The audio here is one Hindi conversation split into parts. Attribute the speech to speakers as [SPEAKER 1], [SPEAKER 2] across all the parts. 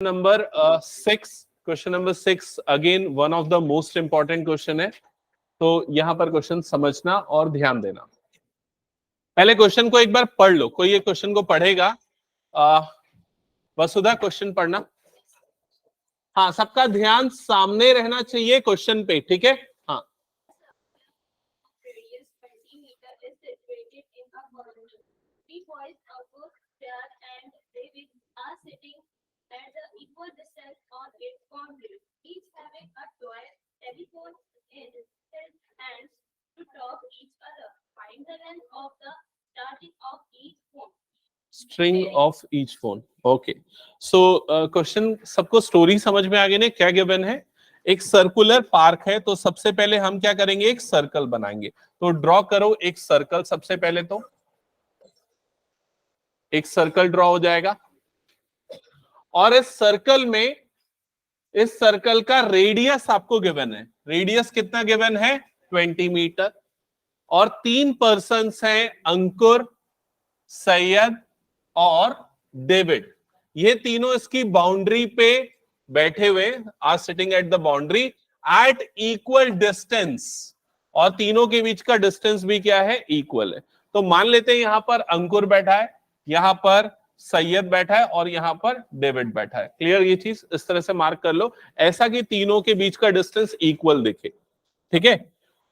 [SPEAKER 1] Number 6, question number 6 again one of the most important question है, तो यहां पर क्वेश्चन समझना और ध्यान देना। पहले क्वेश्चन को एक बार पढ़ लो, कोई ये क्वेश्चन को पढ़ेगा? वसुधा क्वेश्चन पढ़ना। हाँ, सबका ध्यान सामने रहना चाहिए क्वेश्चन पे, ठीक है? हाँ,
[SPEAKER 2] at the equal distance on its boundary, each having a toy telephone in his hands to talk each other. Find the length of the starting of each phone.
[SPEAKER 1] String of each phone. Okay, so question सबको स्टोरी समझ में आ गई ना? क्या गिवन है? एक सर्कुलर पार्क है, तो सबसे पहले हम क्या करेंगे? एक सर्कल बनाएंगे। तो ड्रॉ करो एक सर्कल। सबसे पहले तो एक सर्कल ड्रॉ हो जाएगा, और इस सर्कल का रेडियस आपको गिवन है। रेडियस कितना गिवन है? 20 मीटर। और 3 पर्सन्स हैं, अंकुर, सैयद और डेविड। ये तीनों इसकी बाउंड्री पे बैठे हुए, are sitting at the boundary at equal distance, और तीनों के बीच का डिस्टेंस भी क्या है? इक्वल है। तो मान लेते हैं यहां पर अंकुर बैठा है, यहां पर सैयद बैठा है और यहां पर डेविड बैठा है। क्लियर? ये चीज इस तरह से मार्क कर लो, ऐसा कि तीनों के बीच का डिस्टेंस इक्वल दिखे, ठीक है?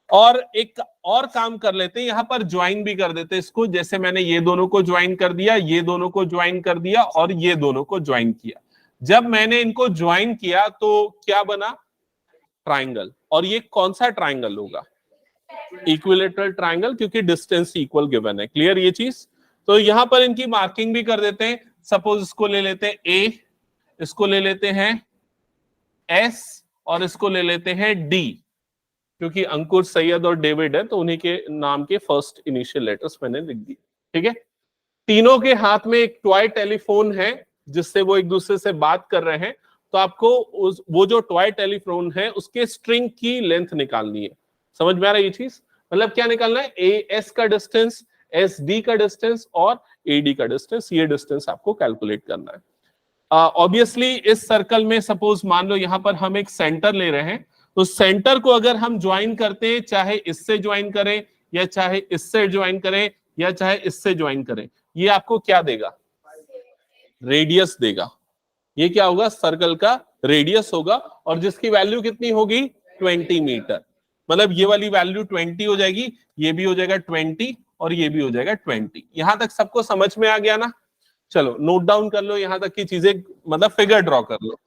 [SPEAKER 1] और एक और काम कर लेते हैं, यहां पर ज्वाइन भी कर देते हैं इसको। जैसे मैंने ये दोनों को ज्वाइन कर दिया, ये दोनों को ज्वाइन कर दिया और ये दोनों को ज्वाइन किया। जब मैंने इनको ज्वाइन किया तो क्या बना? ट्राइंगल। और ये कौन सा ट्राइंगल होगा? इक्विलेटरल ट्राइंगल, क्योंकि डिस्टेंस इक्वल गिवन है। क्लियर ये चीज? तो यहां पर इनकी मार्किंग भी कर देते हैं। सपोज इसको ले लेते हैं ए, इसको ले लेते हैं एस और इसको ले लेते हैं डी, क्योंकि अंकुर, सैयद और डेविड है तो उन्हीं के नाम के फर्स्ट इनिशियल लेटर्स मैंने लिख दिए, ठीक है? तीनों के हाथ में एक टॉय टेलीफोन है जिससे वो एक दूसरे से बात कर रहे हैं। तो आपको वो जो टॉय टेलीफोन है उसके स्ट्रिंग की लेंथ निकालनी है। समझ में आ रहा है ये चीज? मतलब क्या निकालना है? ए एस का डिस्टेंस, एस डी का डिस्टेंस और ए डी का डिस्टेंस। ये डिस्टेंस आपको कैलकुलेट करना है। ऑब्वियसली इस सर्कल में सपोज मान लो यहां पर हम एक सेंटर ले रहे हैं, तो सेंटर को अगर हम ज्वाइन करते हैं, चाहे इससे ज्वाइन करें या चाहे इससे ज्वाइन करें या चाहे इससे ज्वाइन करें, ये आपको क्या देगा? रेडियस देगा। ये क्या होगा? सर्कल का रेडियस होगा, और जिसकी वैल्यू कितनी होगी? 20 मीटर। मतलब ये वाली वैल्यू 20 हो जाएगी, ये भी हो जाएगा 20 और ये भी हो जाएगा 20। यहां तक सबको समझ में आ गया ना? चलो नोट डाउन कर लो यहां तक की चीजें, मतलब फिगर ड्रॉ कर लो।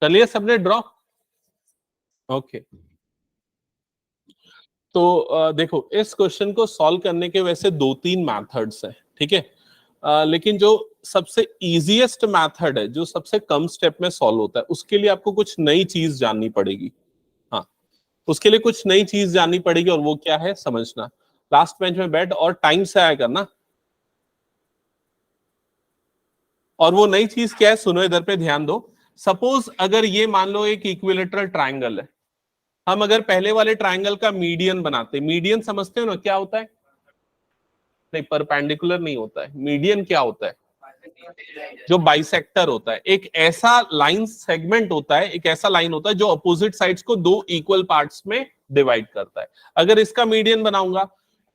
[SPEAKER 1] चलिए सबने ड्रॉ। ओके, तो देखो इस क्वेश्चन को सॉल्व करने के वैसे 2-3 मेथड्स हैं, ठीक है? लेकिन जो सबसे इजीएस्ट मेथड है, जो सबसे कम स्टेप में सॉल्व होता है, उसके लिए आपको कुछ नई चीज जाननी पड़ेगी। हाँ, उसके लिए कुछ नई चीज जाननी पड़ेगी, और वो क्या है समझना। लास्ट बेंच में बैठ और टाइम से आया करना। और वो नई चीज क्या है सुनो, इधर पे ध्यान दो। सपोज अगर ये मान लो एक इक्विलेटरल ट्राइंगल है, हम अगर पहले वाले ट्राइंगल का मीडियन बनाते, मीडियन समझते हो ना क्या होता है? नहीं, परपेंडिकुलर नहीं होता है। मीडियन क्या होता है? जो बाइसेक्टर होता है। एक ऐसा लाइन सेगमेंट होता है, एक ऐसा लाइन होता है जो अपोजिट साइड्स को 2 इक्वल पार्ट्स में डिवाइड करता है। अगर इसका मीडियन बनाऊंगा,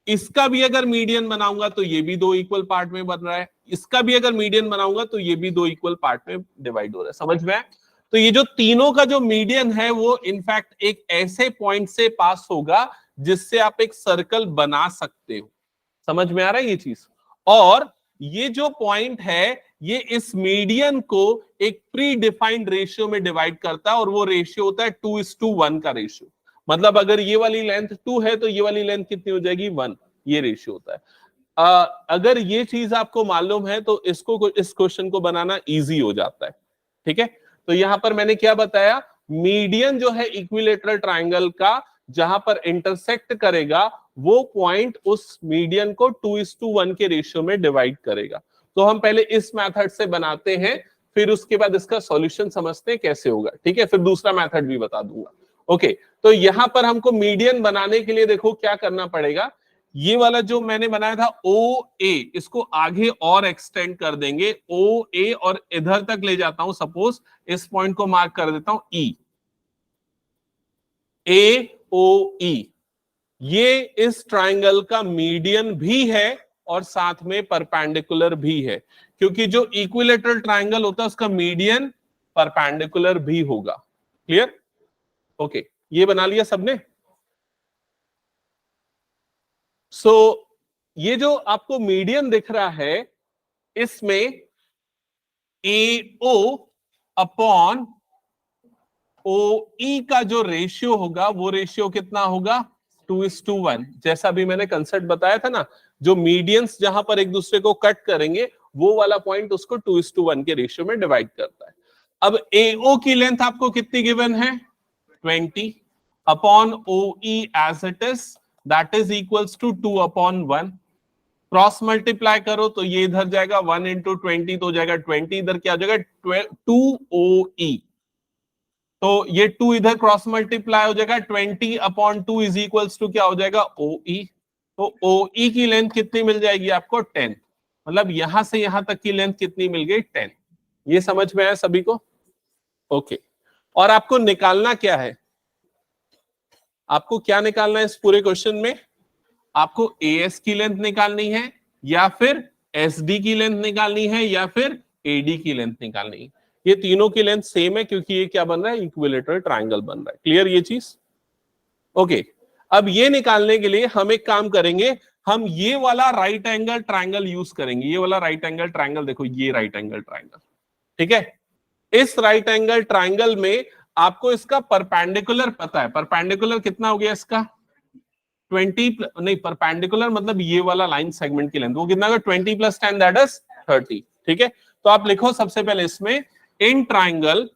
[SPEAKER 1] इसका भी अगर मीडियन बनाऊंगा तो ये भी 2 इक्वल पार्ट में बन रहा है, इसका भी अगर मीडियन बनाऊंगा तो ये भी 2 इक्वल पार्ट में डिवाइड हो रहा है। समझ में आया? तो ये जो तीनों का जो मीडियन है वो इनफैक्ट एक ऐसे पॉइंट से पास होगा जिससे आप एक सर्कल बना सकते हो। समझ में आ रहा है ये चीज? और ये जो पॉइंट है ये इस मीडियन को एक प्री डिफाइंड रेशियो में डिवाइड करता है और वो रेशियो होता है 2:1 का रेशियो। मतलब अगर ये वाली लेंथ 2 है तो ये वाली लेंथ कितनी हो जाएगी 1, ये रेशियो होता है। अगर ये चीज आपको मालूम है तो इसको इस क्वेश्चन को बनाना इजी हो जाता है। ठीक है, तो यहां पर मैंने क्या बताया, मीडियन जो है इक्विलेटरल ट्राइंगल का जहां पर इंटरसेक्ट करेगा वो पॉइंट उस मीडियन को 2:1 के रेशियो में डिवाइड करेगा। तो हम पहले इस मेथड से बनाते हैं, फिर उसके बाद इसका सॉल्यूशन समझते हैं कैसे होगा। ठीक है, फिर दूसरा मेथड भी बता दूंगा। ओके, तो यहां पर हमको मीडियन बनाने के लिए देखो क्या करना पड़ेगा। ये वाला जो मैंने बनाया था ओ ए, इसको आगे और एक्सटेंड कर देंगे ओ ए, और इधर तक ले जाता हूं। सपोज इस पॉइंट को मार्क कर देता हूं ई, ए ओ ई, ये इस ट्राइंगल का मीडियन भी है और साथ में परपेंडिकुलर भी है, क्योंकि जो इक्विलेटरल ट्राइंगल होता है उसका मीडियन परपेंडिकुलर भी होगा। क्लियर? ओके, ये बना लिया सबने। सो ये जो आपको मीडियन दिख रहा है इसमें ए ओ अपॉन ओ ई का जो रेशियो होगा वो रेशियो कितना होगा 2:1। जैसा भी मैंने कंसेप्ट बताया था ना, जो मीडियंस जहां पर एक दूसरे को कट करेंगे वो वाला पॉइंट उसको 2:1 के रेशियो में डिवाइड करता है। अब एओ की लेंथ आपको कितनी गिवन है 20 upon O E as it is, that is equals to 2/1। Cross multiply करो तो ये इधर जाएगा 1 into 20 तो हो जाएगा 20, इधर क्या हो जाएगा 2OE, तो ये 2 इधर क्रॉस मल्टीप्लाई हो जाएगा 20/2 इज इक्वल्स टू क्या हो जाएगा OE। तो OE की लेंथ कितनी मिल जाएगी आपको 10, मतलब यहां से यहां तक की लेंथ कितनी मिल गई 10। ये समझ में आया सभी को? ओके, और आपको निकालना क्या है, आपको क्या निकालना है इस पूरे क्वेश्चन में, आपको AS की लेंथ निकालनी है या फिर SD की लेंथ निकालनी है या फिर AD की लेंथ निकालनी है। ये तीनों की लेंथ सेम है क्योंकि ये क्या बन रहा है इक्विलेटरल ट्राइंगल बन रहा है। क्लियर ये चीज? ओके, अब ये निकालने के लिए हम एक काम करेंगे, हम ये वाला राइट एंगल ट्राइंगल यूज करेंगे। ये वाला राइट एंगल ट्राइंगल देखो, ये राइट एंगल ट्राइंगल, ठीक है। इस राइट एंगल ट्राइंगल में आपको इसका परपेंडिकुलर पता है, परपेंडिकुलर कितना हो गया इसका 20 नहीं, परपेंडिकुलर मतलब ये वाला लाइन सेगमेंट की लेंथ वो कितना होगा 20 + 10 दैट इज 30। ठीक है, तो आप लिखो सबसे पहले इसमें in triangle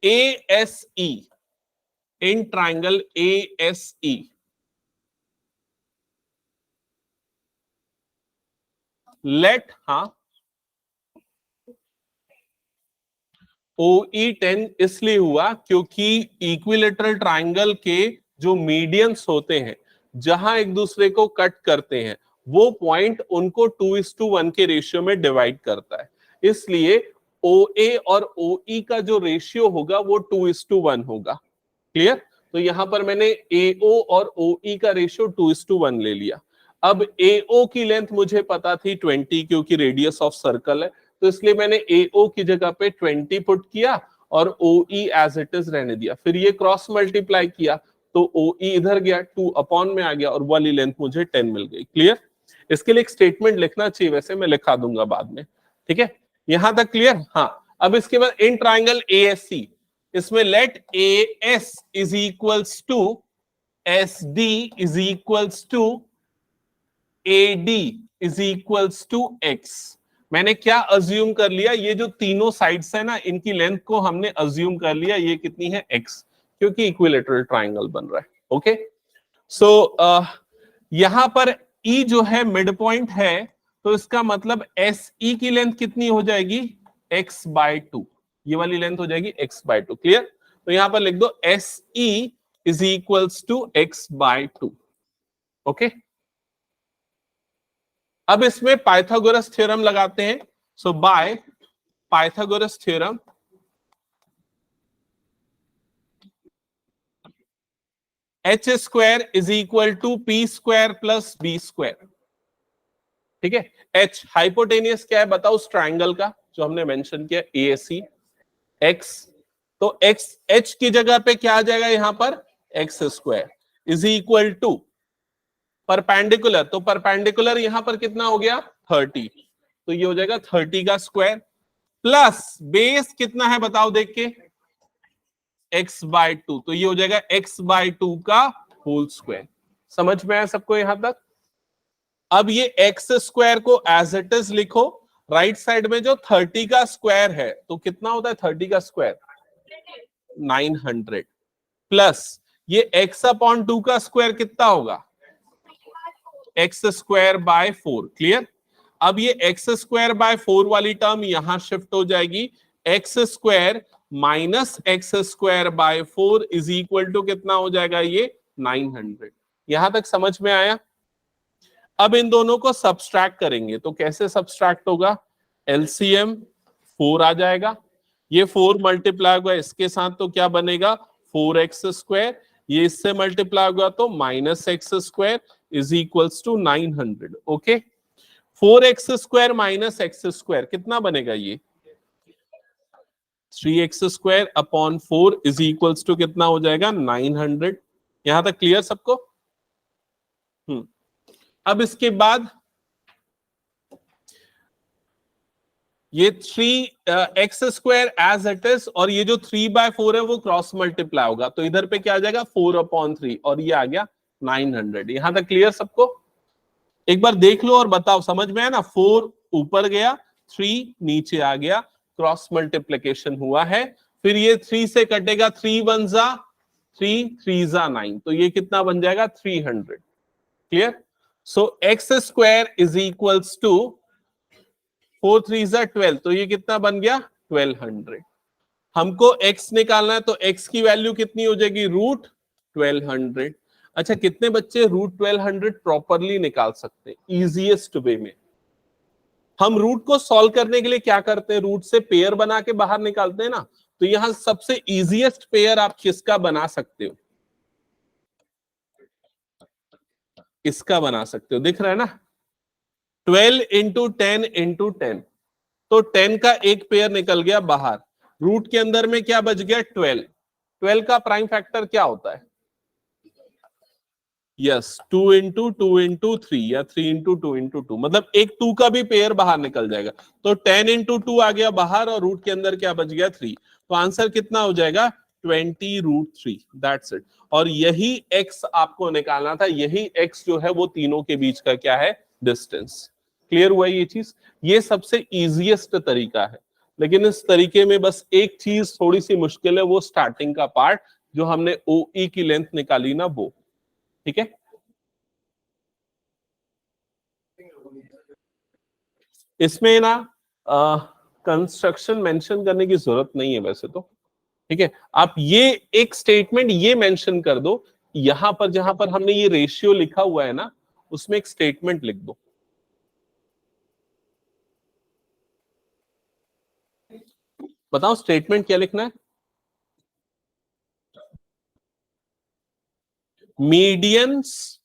[SPEAKER 1] ASE, in triangle ASE let, हाँ OE 10 इसलिए हुआ क्योंकि इक्विलेटरल ट्राइंगल के जो मीडियंस होते हैं जहां एक दूसरे को कट करते हैं वो पॉइंट उनको 2:1 के रेशियो में डिवाइड करता है, इसलिए OA और OE का जो रेशियो होगा वो 2:1 होगा। क्लियर? तो यहां पर मैंने AO और OE का रेशियो 2:1 ले लिया। अब AO की लेंथ मुझे पता थी 20 क्योंकि रेडियस ऑफ सर्कल है, तो इसलिए मैंने AO की जगह पे 20 पुट किया और OE एज इट इज रहने दिया। फिर ये क्रॉस मल्टीप्लाई किया तो OE इधर गया 2 में आ गया और वाली लेंथ मुझे 10 मिल गई। क्लियर? इसके लिए एक स्टेटमेंट लिखना चाहिए, वैसे मैं लिखा दूंगा बाद में। ठीक है, यहां तक क्लियर? हाँ, अब इसके बाद इन ट्राइंगल ASC, इसमें let AS is equals to SD is equals to AD is equals to X। मैंने क्या अज्यूम कर लिया, ये जो तीनों साइड्स है ना इनकी लेंथ को हमने अज्यूम कर लिया ये कितनी है X, क्योंकि इक्विलेटरल ट्राइंगल बन रहा है। ओके, सो यहां पर E जो है मिड पॉइंट है, तो इसका मतलब SE की लेंथ कितनी हो जाएगी x/2, ये वाली लेंथ हो जाएगी x/2। क्लियर? तो यहां पर लिख दो SE is equals to x/2। Okay, अब इसमें पाइथागोरस थ्योरम लगाते हैं। So by Pythagoras theorem h² is equal to p² plus b²। ठीक है, h हाइपोटेनियस क्या है बताओ उस ट्राइंगल का जो हमने मेंशन किया ASC, x, तो x h की जगह पे क्या आ जाएगा यहां पर x² is equal to perpendicular, तो परपेंडिकुलर यहां पर कितना हो गया 30, तो ये हो जाएगा 30 का स्क्वायर प्लस बेस कितना है बताओ देख के x/2, तो ये हो जाएगा x/2 का होल स्क्वायर। समझ में आया सबको यहां तक? अब ये एक्स स्क्वायर को एज इट इज लिखो, राइट साइड में जो 30 का स्क्वायर है तो कितना होता है 30 का स्क्वायर 900 प्लस ये x/2 का स्क्वायर कितना होगा x²/4। क्लियर? अब ये x²/4 वाली टर्म यहां शिफ्ट हो जाएगी, x² minus x²/4 is equal to कितना हो जाएगा ये 900। यहां तक समझ में आया? अब इन दोनों को सब्सट्रैक्ट करेंगे तो कैसे सब्सट्रैक्ट होगा, एलसीएम 4 आ जाएगा, ये 4 मल्टीप्लाई होगा इसके साथ तो क्या बनेगा 4x², ये इससे मल्टीप्लाई होगा तो -x² is equals to 900। Okay, 4x² minus x² कितना बनेगा ये 3x² upon 4 is equals to कितना हो जाएगा 900। यहां तक क्लियर सबको? अब इसके बाद ये 3x² एज इट इज और ये जो 3/4 है वो क्रॉस मल्टीप्लाई होगा तो इधर पे क्या आ जाएगा 4/3 और ये आ गया 900। यहां तक क्लियर सबको? एक बार देख लो और बताओ समझ में आया ना? 4 ऊपर गया 3 नीचे आ गया, क्रॉस मल्टीप्लिकेशन हुआ है, फिर ये 3 से कटेगा 3 1 जा 3 3 जा 9 तो ये कितना बन जाएगा 300। Clear? So x² is equals to 4 3 जा 12 तो ये कितना बन गया 1200। हमको x निकालना है तो x की वैल्यू कितनी हो जाएगी √1200। अच्छा, कितने बच्चे √1200 प्रॉपरली निकाल सकते हैं इजीएस्ट वे में? हम रूट को सॉल्व करने के लिए क्या करते हैं, रूट से पेयर बना के बाहर निकालते हैं ना, तो यहां सबसे इजीएस्ट पेयर आप किसका बना सकते हो, इसका बना सकते हो, दिख रहा है ना 12 इंटू 10 इंटू 10, तो 10 का एक पेयर निकल गया बाहर, रूट के अंदर में क्या बच गया 12। 12 का प्राइम फैक्टर क्या होता है, यस 2 इंटू 2 इंटू 3 या 3 इंटू 2 इंटू 2, मतलब एक 2 का भी पेयर बाहर निकल जाएगा, तो 10 इंटू 2 आ गया बाहर और रूट के अंदर क्या बच गया 3, तो आंसर कितना हो जाएगा 20√3, दैट्स इट। और यही x आपको निकालना था, यही x जो है वो तीनों के बीच का क्या है डिस्टेंस। क्लियर हुआ ये चीज? ये सबसे इजीएस्ट तरीका है, लेकिन इस तरीके में बस एक चीज थोड़ी सी मुश्किल है, वो स्टार्टिंग का पार्ट जो हमने OE की लेंथ निकाली ना वो, ठीक है? इसमें ना कंस्ट्रक्शन मेंशन करने की जरूरत नहीं है वैसे तो, ठीक है? आप ये एक स्टेटमेंट ये मेंशन कर दो, यहां पर जहां पर हमने ये रेशियो लिखा हुआ है ना उसमें एक स्टेटमेंट लिख दो। बताओ स्टेटमेंट क्या लिखना है? Medians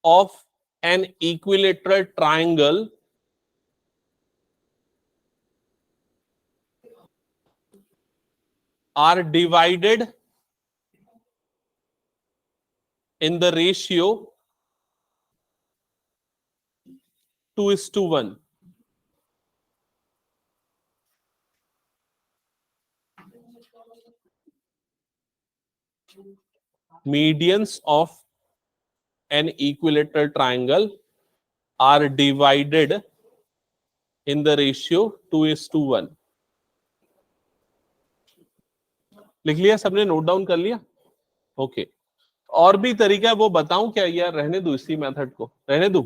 [SPEAKER 1] of an equilateral triangle are divided in the ratio 2:1. Medians of an equilateral triangle are divided in the ratio 2:1. लिख लिया सबने, नोट डाउन कर लिया? ओके, और भी तरीका है वो बताऊं क्या, यार रहने दो इसी मेथड को, रहने दो,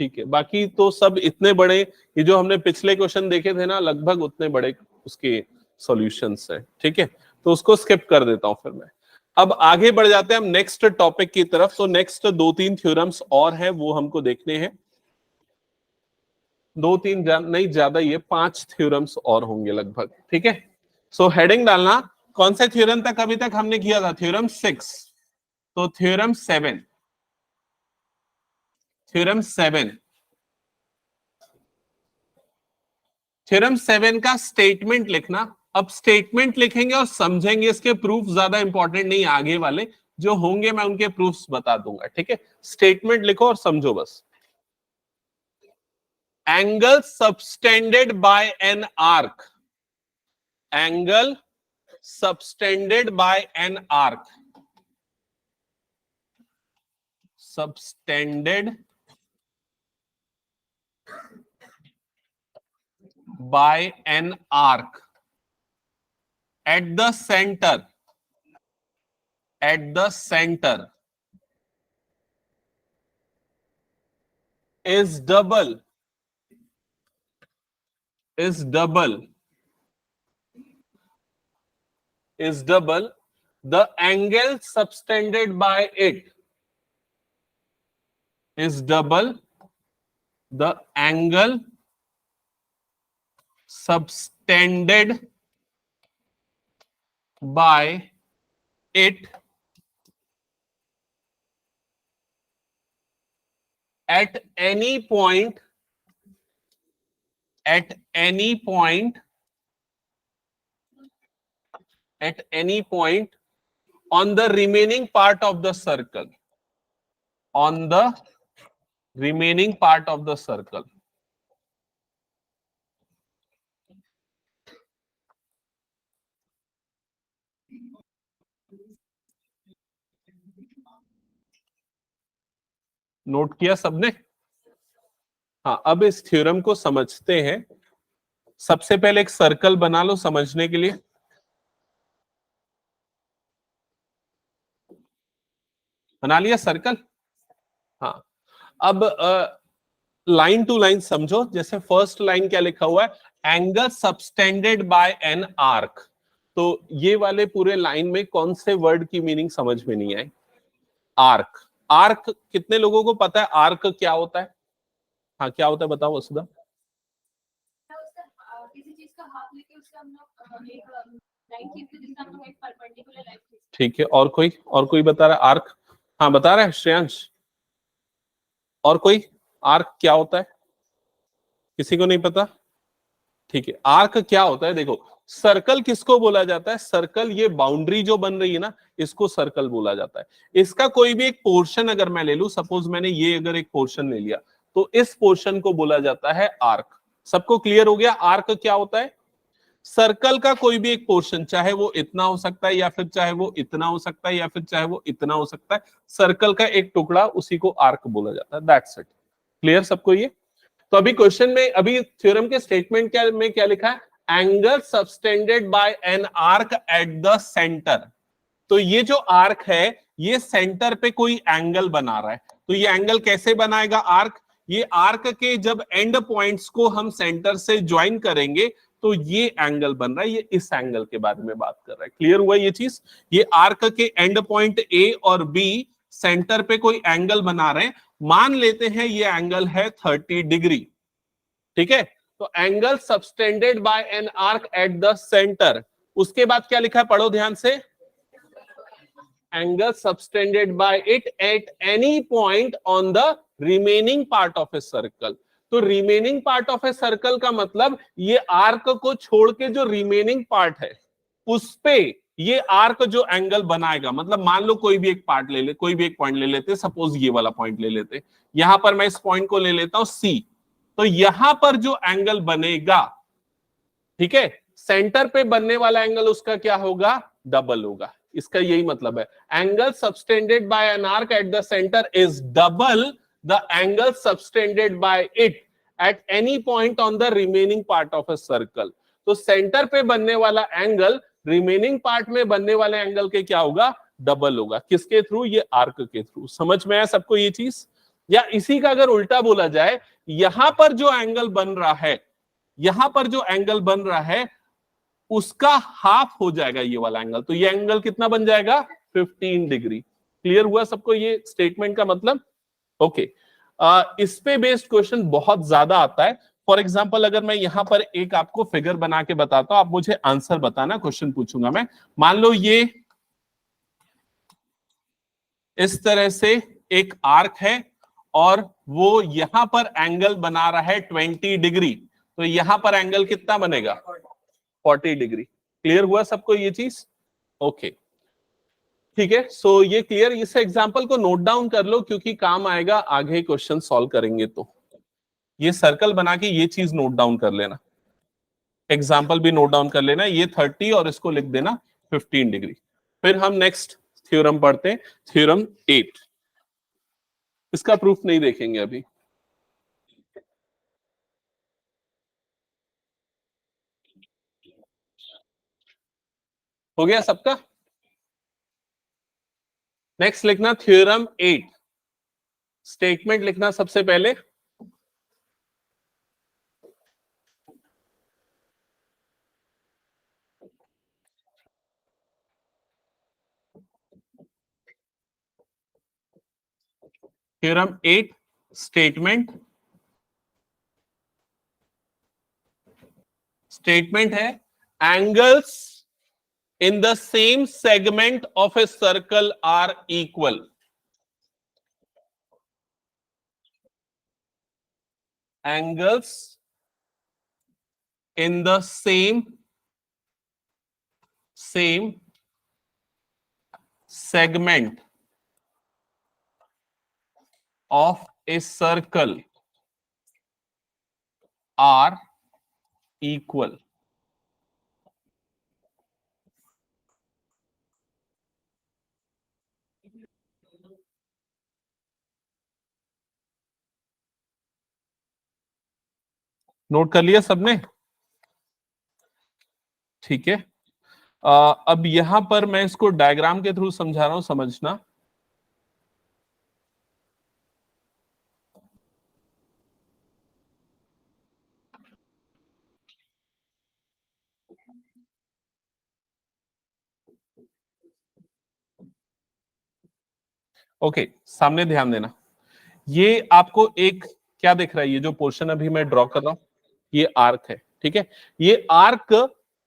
[SPEAKER 1] ठीक है? बाकी तो सब इतने बड़े, ये जो हमने पिछले क्वेश्चन देखे थे ना लगभग उतने बड़े उसके सॉल्यूशंस है, ठीक है? तो उसको स्किप कर देता हूं फिर मैं। अब आगे बढ़ जाते हैं हम नेक्स्ट टॉपिक की तरफ। तो नेक्स्ट 2-3 थ्योरम्स और हैं वो हमको देखने हैं, 2-3 नहीं ज्यादा, ये 5 थ्योरम्स और होंगे लगभग, ठीक है? सो हेडिंग डालना, कौन से थ्योरम तक अभी तक हमने किया था, थ्योरम 6, तो थ्योरम 7, थ्योरम 7, थ्योरम 7 का स्टेटमेंट लिखना। अब स्टेटमेंट लिखेंगे और समझेंगे, इसके प्रूफ ज्यादा इंपॉर्टेंट नहीं आगे वाले, जो होंगे मैं उनके प्रूफ्स बता दूंगा, ठीक है। स्टेटमेंट लिखो और समझो बस। Angle subtended by an arc, angle subtended by an arc, subtended by an arc at the center, at the center is double, is double, is double the angle subtended by it, is double the angle subtended by it at any point, at any point, at any point on the remaining part of the circle, on the remaining part of the circle. Note किया सबने? हाँ, अब इस थ्योरम को समझते हैं। सबसे पहले एक सर्कल बना लो समझने के लिए। बना लिया सर्कल? हाँ, अब लाइन टू लाइन समझो। जैसे फर्स्ट लाइन क्या लिखा हुआ है, angle subtended by an arc. तो ये वाले पूरे लाइन में कौन से वर्ड की मीनिंग समझ में नहीं आई? आर्क। आर्क कितने लोगों को पता है आर्क क्या होता है? हाँ, क्या होता है बताओ वसुधा।
[SPEAKER 2] किसी चीज का हाथ लेके उसका हम लोग एक लाइन खींचते जिसका हम लोग एक परपेंडिकुलर लाइन खींचते।
[SPEAKER 1] ठीक है, और कोई बता रहा है आर्क? हाँ, बता रहा है श्रेयांश। और कोई? आर्क क्या होता है? किसी को नहीं पता? ठीक है, आर्क क्या होता है? देखो, सर्कल किसको बोला जाता है? सर्कल, ये बाउंड्री जो बन रही है ना, इसको सर्कल बोला जाता है। इसका कोई भी एक पोर्शन अगर मैं ले लूं, सपोज मैंने ये अगर एक पोर्शन ले लिया, तो इस पोर्शन को बोला जाता है आर्क। सबको क्लियर हो गया आर्क क्या होता है? सर्कल का कोई भी एक पोर्शन, चाहे वो इतना हो सकता है, या फिर चाहे वो इतना हो सकता है, या फिर चाहे वो इतना हो सकता है, सर्कल का एक टुकड़ा, उसी को आर्क बोला जाता है। That's it. क्लियर सबको ये? तो अभी क्वेश्चन में, अभी थ्योरम के स्टेटमेंट क्या में क्या लिखा है? Angle subtended by an arc at the centre. तो ये जो आर्क है, ये सेंटर पे कोई एंगल बना रहा है। तो ये एंगल कैसे बनाएगा आर्क? ये आर्क के जब एंड पॉइंट्स को हम सेंटर से ज्वाइन करेंगे, तो ये एंगल बन रहा है। ये इस एंगल के बारे में बात कर रहा है। क्लियर हुआ ये चीज? ये आर्क के एंड पॉइंट ए और बी सेंटर पे कोई एंगल बना रहे हैं। मान लेते हैं ये एंगल है 30 डिग्री, ठीक है। तो angle subtended by an arc at the centre. उसके बाद क्या लिखा है, पढ़ो ध्यान से। Angle subtended by it at any point on the remaining part of a circle. तो remaining part of a circle का मतलब ये आर्क को छोड़ के जो रिमेनिंग पार्ट है, उस पे ये आर्क जो एंगल बनाएगा, मतलब मान लो कोई भी एक पार्ट ले ले, कोई भी एक पॉइंट ले लेते, सपोज ये वाला पॉइंट ले लेते, यहां पर मैं इस पॉइंट को ले लेता हूं सी। तो यहां पर जो एंगल बनेगा, ठीक है, सेंटर पे बनने वाला एंगल उसका क्या होगा? डबल होगा। इसका यही मतलब है, angle subtended by an arc at the centre is double the angle subtended by it at any point on the remaining part of a circle. तो सेंटर पे बनने वाला एंगल रिमेनिंग पार्ट में बनने वाले एंगल के क्या होगा? डबल होगा। किसके थ्रू? ये आर्क के थ्रू। समझ में आया सबको ये चीज? या इसी का अगर उल्टा बोला जाए, यहां पर जो एंगल बन रहा है, यहां पर जो एंगल बन रहा है, उसका हाफ हो जाएगा ये वाला एंगल। तो ये एंगल कितना बन जाएगा? 15 डिग्री। क्लियर हुआ सबको ये स्टेटमेंट का मतलब? ओके। इस पे बेस्ड क्वेश्चन बहुत ज्यादा आता है। फॉर एग्जाम्पल, अगर मैं यहां पर एक आपको फिगर बना के बताता हूं, आप मुझे आंसर बताना, क्वेश्चन पूछूंगा मैं। मान लो ये इस तरह से एक आर्क है और वो यहां पर एंगल बना रहा है 20 डिग्री। तो यहां पर एंगल कितना बनेगा? 40 डिग्री। क्लियर हुआ सबको ये चीज? ओके। ठीक है, सो ये क्लियर, इस एग्जांपल को नोट डाउन कर लो क्योंकि काम आएगा आगे क्वेश्चन सॉल्व करेंगे तो। ये सर्कल बना के ये चीज नोट डाउन कर लेना, एग्जाम्पल भी नोट डाउन कर लेना, ये 30 और इसको लिख देना 15 डिग्री। फिर हम नेक्स्ट थ्योरम पढ़ते हैं, थ्योरम 8। इसका प्रूफ नहीं देखेंगे अभी। हो गया सबका? नेक्स्ट लिखना थ्योरम 8, स्टेटमेंट लिखना सबसे पहले। थ्योरम 8 स्टेटमेंट, स्टेटमेंट है angles in the same segment of a circle are equal. Angles in the same segment of a circle are equal. Note कर लिया सबने? ठीक है, अब यहां पर मैं इसको डायग्राम के थ्रू समझा रहा हूं, समझना। ओके, सामने ध्यान देना। ये आपको एक क्या दिख रहा है, ये जो पोर्शन अभी मैं ड्रॉ कर रहा हूं ये आर्क है, ठीक है। ये आर्क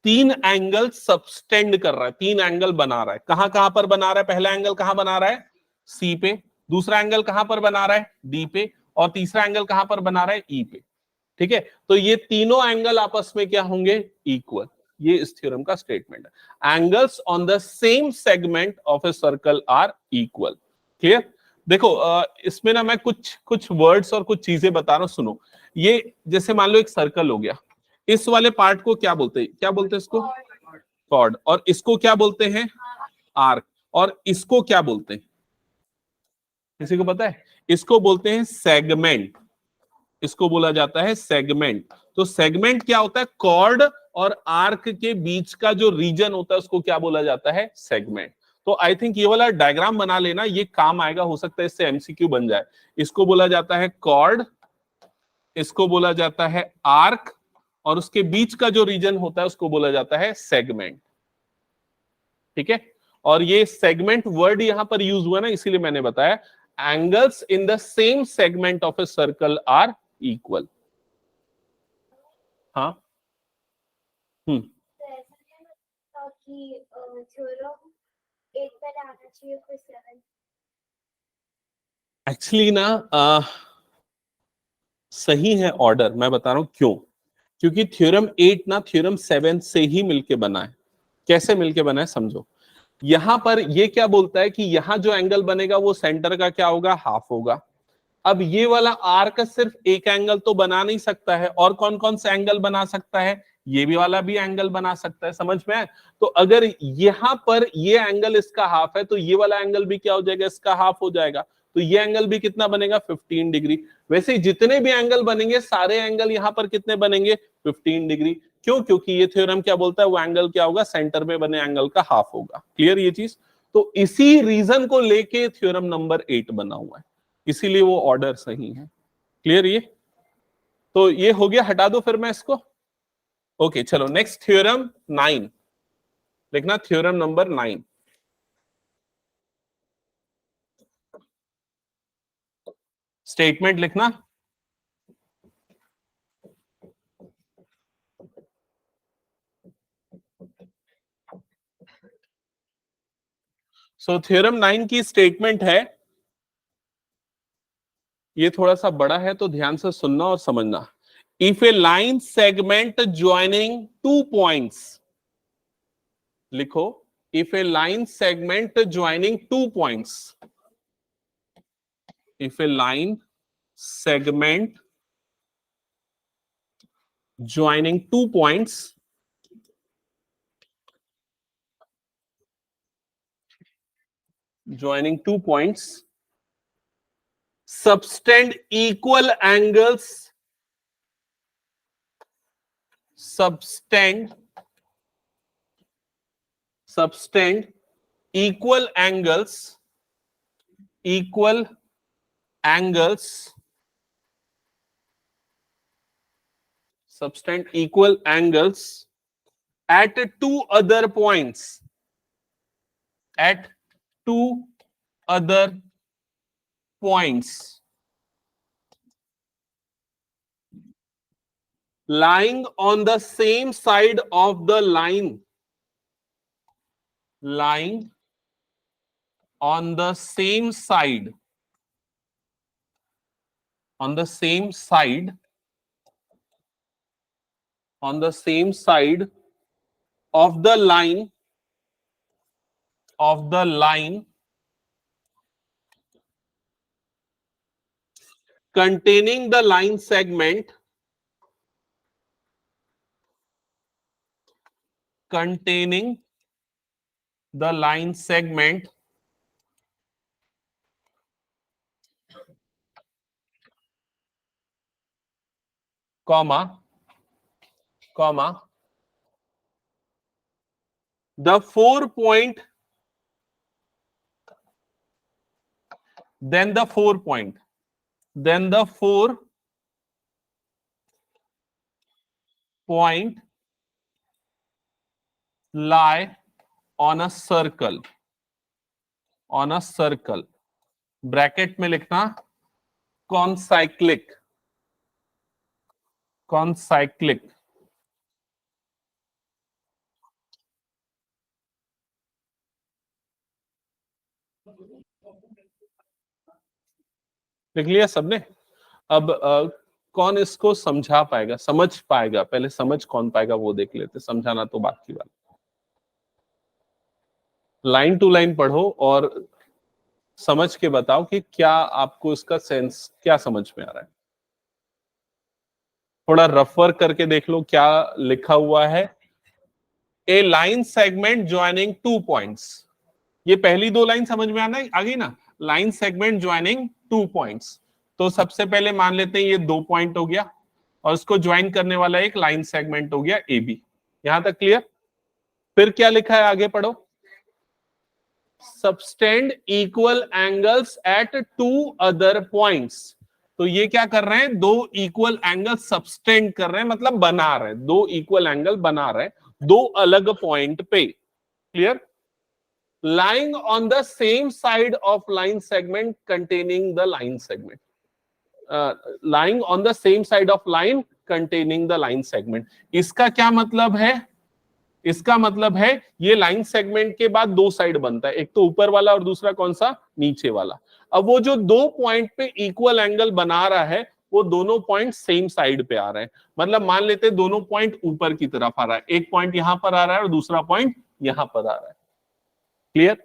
[SPEAKER 1] 3 एंगल सबटेंड कर रहा है, 3 एंगल बना रहा है। कहां कहां पर बना रहा है? पहला एंगल कहां बना रहा है? सी पे। दूसरा एंगल कहां पर बना रहा है? डी पे। और तीसरा एंगल कहां पर बना रहा है? ई पे। ठीक है, तो ये तीनों एंगल आपस में क्या होंगे? इक्वल। ये इस थ्योरम का स्टेटमेंट है, angles on the same segment of a circle are equal. Clear? देखो इसमें ना मैं कुछ वर्ड्स और कुछ चीजें बता रहा हूं, सुनो। ये जैसे मान लो एक सर्कल हो गया, इस वाले पार्ट को क्या बोलते हैं? क्या बोलते हैं इसको? कॉर्ड। और इसको क्या बोलते हैं? आर्क। और इसको क्या बोलते हैं? किसी को पता है? इसको बोलते हैं सेगमेंट। इसको बोला जाता है सेगमेंट। तो सेगमेंट क्या होता है? कॉर्ड और आर्क के बीच का जो रीजन होता है उसको क्या बोला जाता है? सेगमेंट। तो आई थिंक ये वाला डायग्राम बना लेना, ये काम आएगा, हो सकता है इससे एमसीक्यू बन जाए। इसको बोला जाता है कॉर्ड, इसको बोला जाता है आर्क, और उसके बीच का जो रीजन होता है उसको बोला जाता है सेगमेंट। ठीक है, और ये सेगमेंट वर्ड यहां पर यूज हुआ ना, इसीलिए मैंने बताया angles in the same segment of a circle are equal. हाँ, एक्चुअली ना सही है ऑर्डर, मैं बता रहा हूं क्यों। क्योंकि थ्योरम 8 ना थ्योरम 7 से ही मिलके बना है। कैसे मिलके बना है समझो। यहां पर ये क्या बोलता है कि यहां जो एंगल बनेगा वो सेंटर का क्या होगा? हाफ होगा। अब ये वाला आर्क सिर्फ एक एंगल तो बना नहीं सकता है, और कौन कौन सा एंगल बना सकता है? ये भी वाला भी एंगल बना सकता है। समझ में आए? तो अगर यहां पर ये एंगल इसका हाफ है तो ये वाला एंगल भी क्या हो जाएगा? इसका हाफ हो जाएगा। तो ये एंगल भी कितना बनेगा? 15 डिग्री। वैसे जितने भी एंगल बनेंगे सारे एंगल यहां पर कितने बनेंगे? 15 डिग्री। क्यों? क्योंकि ये थ्योरम क्या बोलता है? वो एंगल क्या होगा? सेंटर में बने एंगल का हाफ होगा। क्लियर ये चीज? तो इसी रीजन को लेके थ्योरम नंबर 8 बना हुआ है, इसीलिए वो ऑर्डर सही है। क्लियर ये? तो ये हो गया, हटा दो फिर मैं इसको। ओके चलो नेक्स्ट थ्योरम 9 लिखना, थ्योरम नंबर 9। स्टेटमेंट लिखना, सो थ्योरम 9 की स्टेटमेंट है, ये थोड़ा सा बड़ा है तो ध्यान से सुनना और समझना। If A line segment joining 2 points, लिखो if a line segment joining 2 points, if a line segment joining 2 points subtend equal angles, subtend equal angles subtend equal angles at two other points, at two other points lying on the same side of the line, lying on the same side, on the same side, on the same side of the line, of the line containing the line segment, containing the line segment comma the 4-point, then the 4-point, then the 4-point lie on a circle, on a circle, bracket में लिखना कॉनसाइक्लिक, कॉनसाइक्लिक, लिख लिया सबने? अब कौन इसको समझा पाएगा, समझ पाएगा? पहले समझ कौन पाएगा वो देख लेते, समझाना तो बात की बात। लाइन टू लाइन पढ़ो और समझ के बताओ कि क्या आपको इसका सेंस क्या समझ में आ रहा है। थोड़ा रफ वर्क करके देख लो क्या लिखा हुआ है। ए लाइन सेगमेंट ज्वाइनिंग 2 पॉइंट्स, ये पहली 2 लाइन समझ में आना आ गई ना, लाइन सेगमेंट ज्वाइनिंग 2 पॉइंट्स। तो सबसे पहले मान लेते हैं ये 2 पॉइंट हो गया और उसको ज्वाइन करने वाला एक लाइन सेगमेंट हो गया ए बी। यहां तक क्लियर? फिर क्या लिखा है, आगे पढ़ो। Subtend equal angles eight 2 other points. तो ये क्या कर रहे हैं, 2 इक्वल एंगल सबटेंड कर रहे हैं, मतलब बना रहे हैं, 2 इक्वल एंगल बना रहे हैं 2 अलग पॉइंट पे। Clear? lying on the same side of line segment containing the line segment, lying on the same side of line containing the line segment। इसका क्या मतलब है? इसका मतलब है ये लाइन सेगमेंट के बाद 2 साइड बनता है, एक तो ऊपर वाला और दूसरा कौन सा, नीचे वाला। अब वो जो 2 पॉइंट पे इक्वल एंगल बना रहा है वो दोनों पॉइंट सेम साइड पे आ रहे हैं, मतलब मान लेते हैं दोनों पॉइंट ऊपर की तरफ आ रहा है, एक पॉइंट यहां पर आ रहा है और दूसरा पॉइंट यहां पर आ रहा है। क्लियर?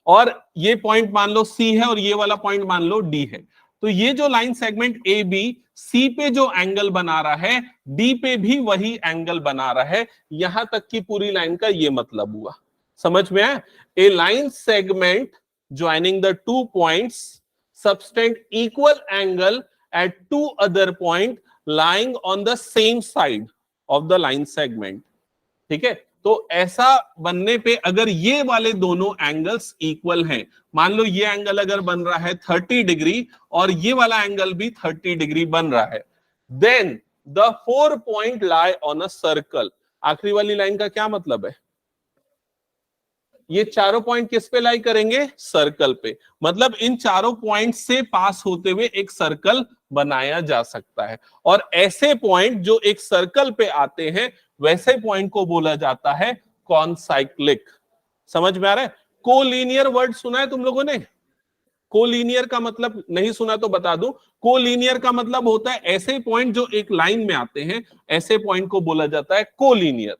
[SPEAKER 1] और ये पॉइंट मान लो सी है और ये वाला पॉइंट मान लो डी है। तो ये जो line segment A B C पे जो एंगल बना रहा है डी पे भी वही एंगल बना रहा है। यहां तक की पूरी लाइन का ये मतलब हुआ, समझ में आया? A line segment joining the 2 points subtend equal angle at 2 other point lying on the same side of the line segment. ठीक है? तो ऐसा बनने पे अगर ये वाले दोनों एंगल्स इक्वल हैं, मान लो ये एंगल अगर बन रहा है 30 डिग्री और ये वाला एंगल भी 30 डिग्री बन रहा है, then the 4 point lie on a circle. आखिरी वाली लाइन का क्या मतलब है? ये चारों पॉइंट किस पे लाई करेंगे? सर्कल पे। मतलब इन चारों पॉइंट से पास होते हुए एक सर्कल बनाया जा सकता है, और ऐसे पॉइंट जो एक सर्कल पे आते हैं वैसे पॉइंट को बोला जाता है कॉनसाइक्लिक। समझ में आ रहा है? कोलिनियर वर्ड सुना है तुम लोगों ने? कोलिनियर का मतलब नहीं सुना तो बता दूं, कोलिनियर का मतलब होता है ऐसे पॉइंट जो एक लाइन में आते हैं, ऐसे पॉइंट को बोला जाता है कोलिनियर।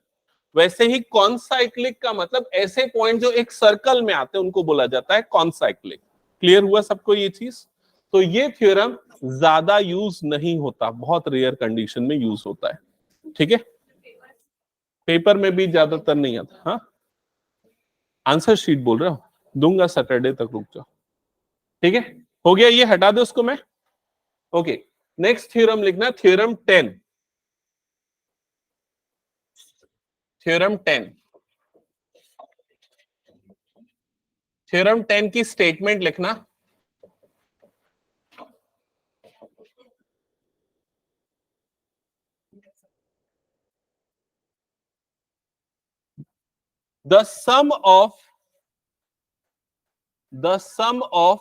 [SPEAKER 1] वैसे ही कॉनसाइक्लिक का मतलब ऐसे पॉइंट जो एक सर्कल में आते हैं उनको बोला जाता है कॉनसाइक्लिक। क्लियर हुआ सबको ये चीज? तो ये थ्योरम ज्यादा यूज नहीं होता, बहुत रेयर कंडीशन में यूज होता है। ठीक है, पेपर में भी ज्यादातर नहीं आता। हाँ, आंसर शीट बोल रहा हूं, दूंगा सैटरडे तक, रुक जाओ। ठीक है, हो गया, ये हटा दो उसको मैं। ओके, नेक्स्ट थ्योरम लिखना, थ्योरम 10। थ्योरम 10, थ्योरम 10 की स्टेटमेंट लिखना। The sum of the sum of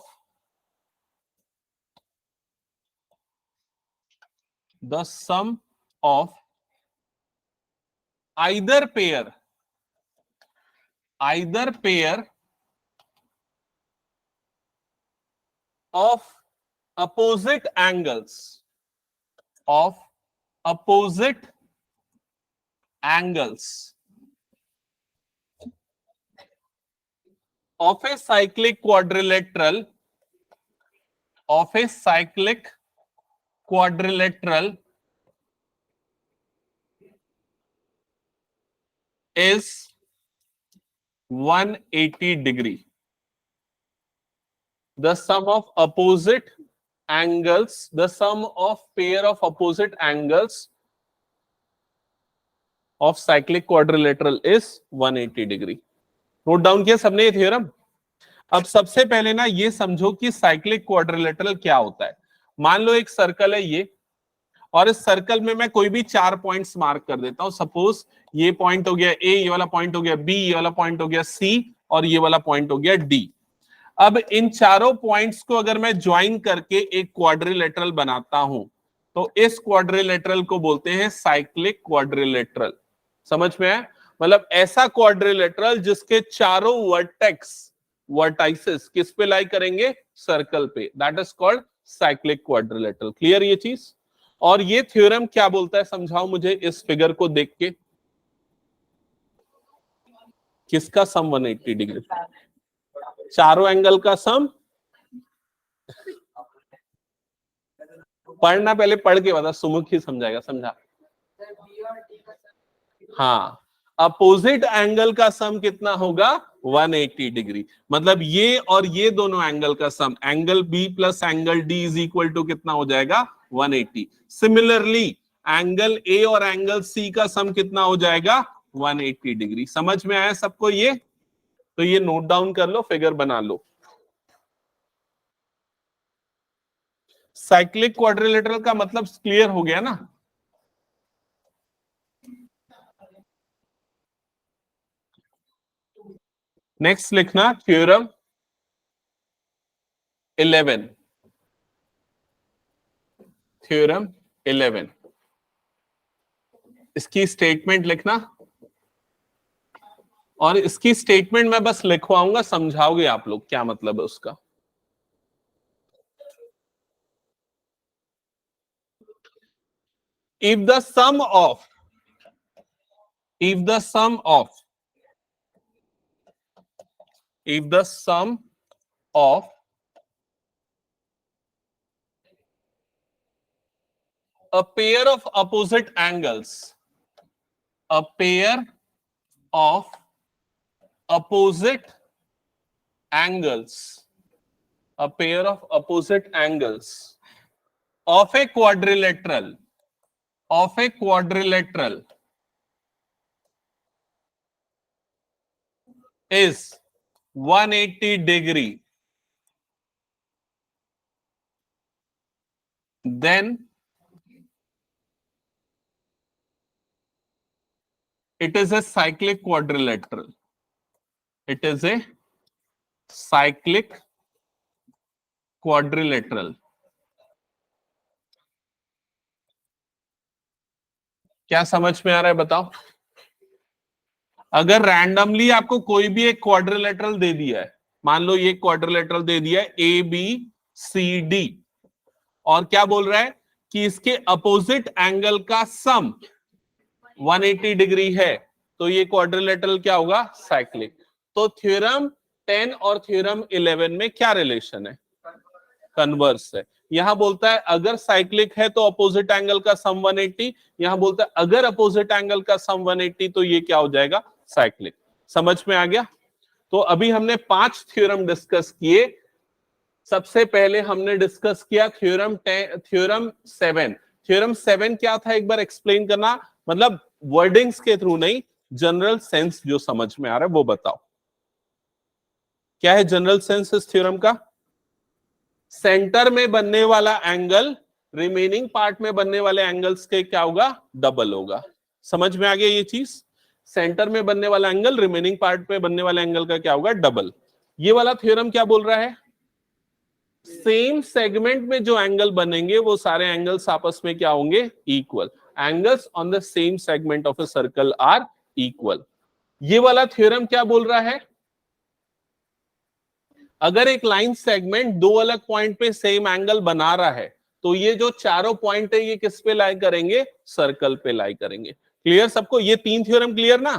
[SPEAKER 1] the sum of either pair of opposite angles of opposite angles of a cyclic quadrilateral is 180 degree. The sum of opposite angles, the sum of pair of opposite angles of cyclic quadrilateral is 180 degree. Note down किया सबने ये थ्योरम? अब सबसे पहले ना ये समझो कि साइक्लिक क्वाड्रिलेटरल क्या होता है। मान लो एक सर्कल है ये, और इस सर्कल में मैं कोई भी 4 पॉइंट्स मार्क कर देता हूं। सपोज ये पॉइंट हो गया ए, ये वाला पॉइंट हो गया बी, ये वाला पॉइंट हो गया सी, और ये वाला पॉइंट हो गया डी। अब इन चारों पॉइंट्स को अगर मैं ज्वाइन करके एक क्वाड्रिलेटरल बनाता हूं, तो इस क्वाड्रिलेटरल को बोलते हैं साइक्लिक क्वाड्रिलेटरल। समझ में आया? मतलब ऐसा क्वाड्रिलेटरल जिसके चारों वर्टाइसेस किस पे लाई करेंगे? सर्कल पे। That is called cyclic quadrilateral. Clear ये चीज? और ये थ्योरम क्या बोलता है, समझाओ मुझे इस फिगर को देख के। किसका सम 180 डिग्री? चारों एंगल का सम। पढ़ना, पहले पढ़ के बता, सुमुख ही समझाएगा, समझा। हाँ, अपोजिट एंगल का सम कितना होगा? 180 डिग्री। मतलब ये और ये दोनों एंगल का sum, angle B plus angle D is equal to कितना हो जाएगा? 180। सिमिलरली एंगल ए और एंगल सी का सम कितना हो जाएगा? 180 डिग्री। समझ में आया सबको ये? तो ये नोट डाउन कर लो, फिगर बना लो। साइक्लिक क्वाड्रिलेटरल का मतलब क्लियर हो गया ना? नेक्स्ट लिखना थ्योरम 11। थ्योरम 11, इसकी स्टेटमेंट लिखना, और इसकी स्टेटमेंट मैं बस लिखवाऊंगा, समझाओगे आप लोग क्या मतलब है उसका। if the sum of if the sum of a pair of opposite angles of opposite angles of a quadrilateral is 180 degree, then it is a cyclic quadrilateral. It is a cyclic quadrilateral. क्या समझ में आ रहा है बताओ? अगर रैंडमली आपको कोई भी एक क्वाड्रिलेटरल दे दिया है, मान लो ये क्वाड्रिलेटरल दे दिया है ए बी सी डी, और क्या बोल रहा है कि इसके अपोजिट एंगल का सम 180 डिग्री है, तो ये क्वाड्रिलेटरल क्या होगा, साइक्लिक। तो थ्योरम 10 और थ्योरम 11 में क्या रिलेशन है, कन्वर्स है। यहां बोलता है अगर साइक्लिक है तो अपोजिट एंगल का सम 180, यहां बोलता है अगर अपोजिट एंगल का सम 180 तो ये क्या हो जाएगा, साइक्लिक। समझ में आ गया। तो अभी हमने 5 थ्योरम डिस्कस किए। सबसे पहले हमने डिस्कस किया थ्योरम 7। थ्योरम 7 क्या था, एक बार एक्सप्लेन करना, मतलब वर्डिंग्स के थ्रू नहीं, जनरल सेंस जो समझ में आ रहा है वो बताओ। क्या है जनरल सेंस इस थ्योरम का? सेंटर में बनने वाला एंगल रिमेनिंग पार्ट में बनने वाले एंगल्स के क्या होगा, डबल होगा। समझ में आ गया ये चीज? सेंटर में बनने वाला एंगल रिमेनिंग पार्ट में बनने वाले एंगल का क्या होगा, डबल। ये वाला थ्योरम क्या बोल रहा है, सेम सेगमेंट में जो एंगल बनेंगे वो सारे एंगल्स आपस में क्या होंगे, equal. Angles on the same segment of a circle are equal. ये वाला थ्योरम क्या बोल रहा है, अगर एक लाइन सेगमेंट दो अलग पॉइंट पे सेम एंगल बना रहा है तो ये जो चारों पॉइंट है ये किस पे लाई करेंगे, सर्कल पे लाई करेंगे। क्लियर सबको, ये 3 थ्योरम क्लियर ना।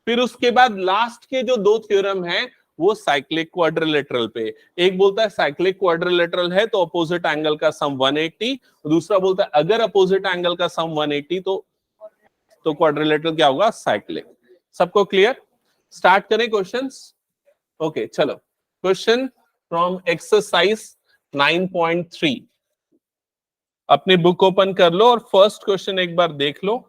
[SPEAKER 1] फिर उसके बाद लास्ट के जो 2 थ्योरम है वो साइक्लिक क्वाड्रिलेटरल पे। एक बोलता है साइक्लिक क्वाड्रिलेटरल है तो अपोजिट एंगल का सम 180, दूसरा बोलता है अगर अपोजिट एंगल का सम 180 तो क्वाड्रिलेटरल क्या होगा, साइक्लिक। सबको क्लियर? स्टार्ट करें क्वेश्चंस। ओके चलो, क्वेश्चन फ्रॉम एक्सरसाइज 9.3। अपनी बुक ओपन कर लो और फर्स्ट क्वेश्चन एक बार देख लो।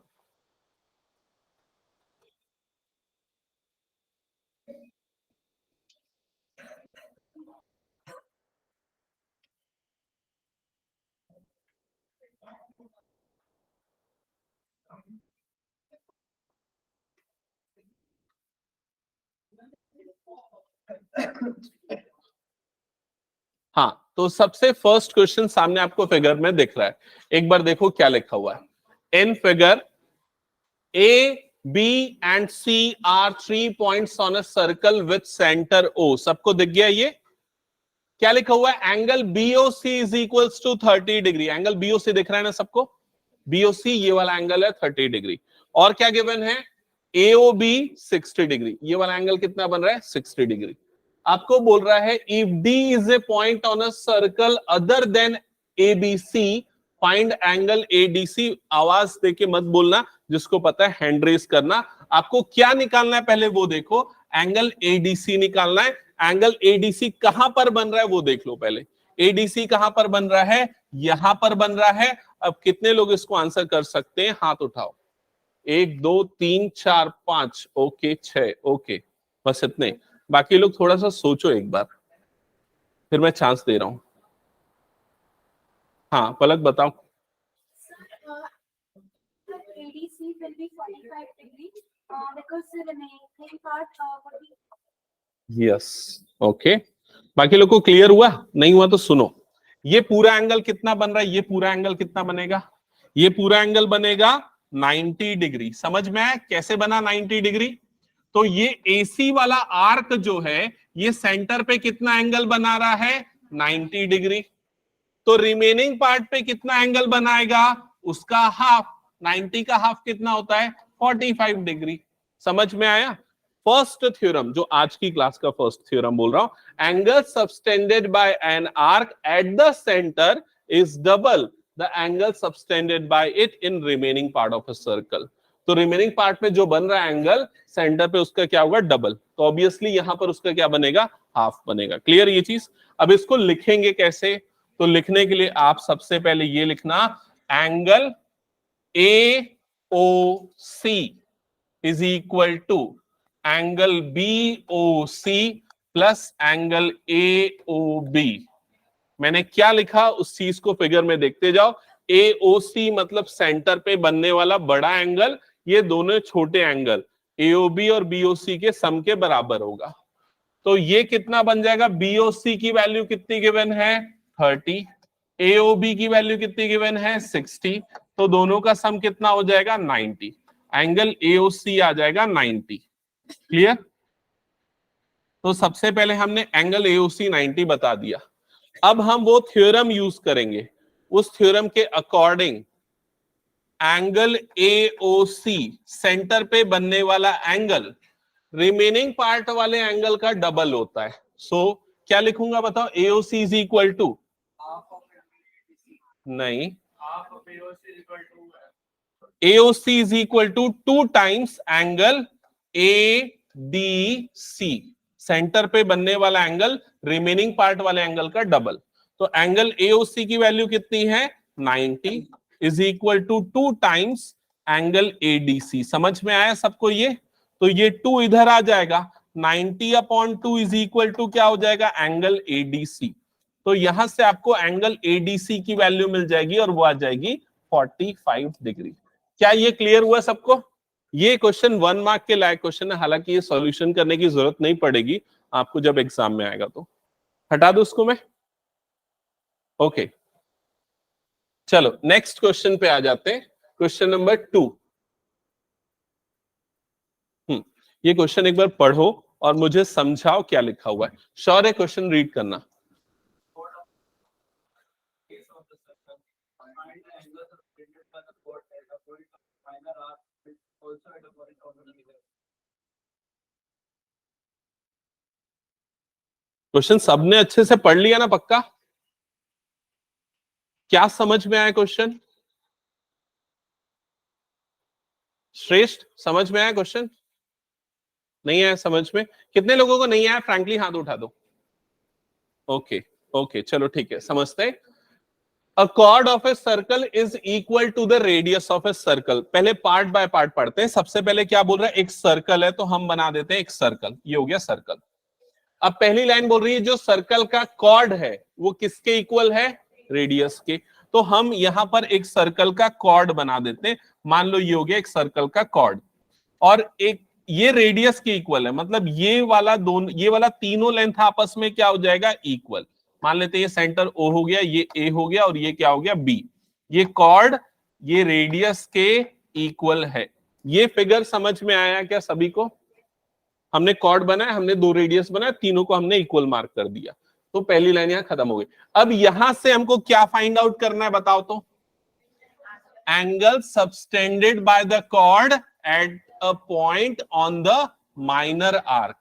[SPEAKER 1] हाँ, तो सबसे फर्स्ट क्वेश्चन सामने आपको फिगर में दिख रहा है, एक बार देखो क्या लिखा हुआ है। In figure A, B and C are 3 points on a circle with center O। सबको दिख गया ये? क्या लिखा हुआ है, angle BOC is equals to 30 degree. Angle BOC दिख रहा है ना सबको, BOC ये वाला एंगल है 30 डिग्री। और क्या गिवन है, AOB 60 डिग्री। ये वाला एंगल कितना बन रहा है, 60 डिग्री। आपको बोल रहा है if D is a point on a circle other than ABC find angle ADC। आवाज देके मत बोलना, जिसको पता है हैंड रेस करना। आपको क्या निकालना है पहले वो देखो, एंगल ADC निकालना है। एंगल ADC कहां पर बन रहा है वो देख लो पहले। ADC कहां पर बन रहा है, यहां पर बन रहा है। अब कितने लोग इसको आंसर कर सकते हैं, हाथ उठाओ। 1 2 3 4 5, ओके 6, ओके बस इतने। बाकी लोग थोड़ा सा सोचो एक बार, फिर मैं चांस दे रहा हूं। हाँ पलक बताओ।
[SPEAKER 2] ADC will be 45 degree because the remaining part would be
[SPEAKER 1] yes okay. बाकी लोग को क्लियर हुआ, नहीं हुआ तो सुनो। ये पूरा एंगल कितना बन रहा है, ये पूरा एंगल कितना बनेगा, ये पूरा एंगल बनेगा 90 डिग्री। समझ में आया कैसे बना 90 डिग्री? तो ये AC वाला आर्क जो है ये सेंटर पे कितना एंगल बना रहा है, 90 डिग्री। तो रिमेनिंग पार्ट पे कितना एंगल बनाएगा, उसका हाफ। 90 का हाफ कितना होता है, 45 डिग्री। समझ में आया? फर्स्ट थ्योरम, जो आज की क्लास का फर्स्ट थ्योरम बोल रहा हूं, angle subtended by an arc at the centre is double the angle subtended by it in remaining part of a circle. तो रिमेनिंग पार्ट में जो बन रहा है एंगल सेंटर पे, उसका क्या होगा, डबल। तो ऑब्वियसली यहां पर उसका क्या बनेगा, हाफ बनेगा। क्लियर ये चीज? अब इसको लिखेंगे कैसे, तो लिखने के लिए आप सबसे पहले ये लिखना, angle AOC is equal to angle BOC plus angle AOB। मैंने क्या लिखा उस चीज को फिगर में देखते जाओ। AOC मतलब सेंटर पे बनने वाला बड़ा एंगल, ये दोनों छोटे एंगल AOB और BOC के सम के बराबर होगा। तो ये कितना बन जाएगा, BOC की वैल्यू कितनी गिवन है, 30, AOB की वैल्यू कितनी गिवन है, 60। तो दोनों का सम कितना हो जाएगा, 90। एंगल AOC आ जाएगा 90। क्लियर? तो सबसे पहले हमने एंगल AOC 90 बता दिया। अब हम वो थ्योरम यूज करेंगे, उस थ्योरम के अकॉर्डिंग एंगल AOC सेंटर पे बनने वाला एंगल रिमेनिंग पार्ट वाले एंगल का डबल होता है। सो क्या लिखूंगा बताओ? AOC इज इक्वल टू, नहीं, AOC is equal to 2 times angle ADC, centre पे बनने वाला एंगल रिमेनिंग पार्ट वाले एंगल का डबल। तो एंगल AOC की वैल्यू कितनी है? 90 is equal to 2 times angle ADC। समझ में आया सबको ये? तो ये 2 इधर आ जाएगा, 90/2 इज इक्वल टू क्या हो जाएगा? Angle ADC। तो यहां से आपको एंगल ADC की वैल्यू मिल जाएगी और वो आ जाएगी 45 डिग्री। क्या ये क्लियर हुआ सबको? ये क्वेश्चन 1 मार्क के लायक क्वेश्चन है, हालांकि ये सॉल्यूशन करने की जरूरत नहीं पड़ेगी आपको जब एग्जाम में आएगा। तो हटा दो उसको मैं। ओके, चलो नेक्स्ट क्वेश्चन पे आ जाते हैं। Question number 2। ये क्वेश्चन एक बार पढ़ो और मुझे समझाओ क्या लिखा हुआ है। श्योर है क्वेश्चन रीड करना। क्वेश्चन सबने अच्छे से पढ़ लिया ना? पक्का? क्या समझ में आया क्वेश्चन? श्रेष्ठ, समझ में आया क्वेश्चन? नहीं आया समझ में? कितने लोगों को नहीं आया फ्रैंकली हाथ उठा दो। ओके ओके, चलो ठीक है, समझते हैं। A chord of a circle is equal to the radius of a circle। पहले पार्ट बाय पार्ट पढ़ते हैं। सबसे पहले क्या बोल रहा है? एक सर्कल है तो हम बना देते हैं एक सर्कल। ये हो गया सर्कल। अब पहली लाइन बोल रही है जो सर्कल का कॉर्ड है वो किसके इक्वल है? रेडियस के। तो हम यहां पर एक सर्कल का कॉर्ड बना देते हैं। मान लो ये हो गया एक सर्कल का कॉर्ड, और एक ये रेडियस के इक्वल है, मतलब ये वाला तीनों लेंथ आपस में क्या हो जाएगा? इक्वल। मान लेते हैं ये सेंटर O हो गया, ये A हो गया और ये क्या हो गया? B। ये कॉर्ड ये रेडियस के इक्वल है। ये फिगर समझ में आया क्या सभी को? हमने कॉर्ड बनाया, हमने 2 रेडियस बनाया, तीनों को हमने इक्वल मार्क कर दिया। तो पहली लाइन यहां खत्म हो गई। अब यहां से हमको क्या फाइंड आउट करना है बताओ तो? Angle subtended by the chord at a point on the minor arc,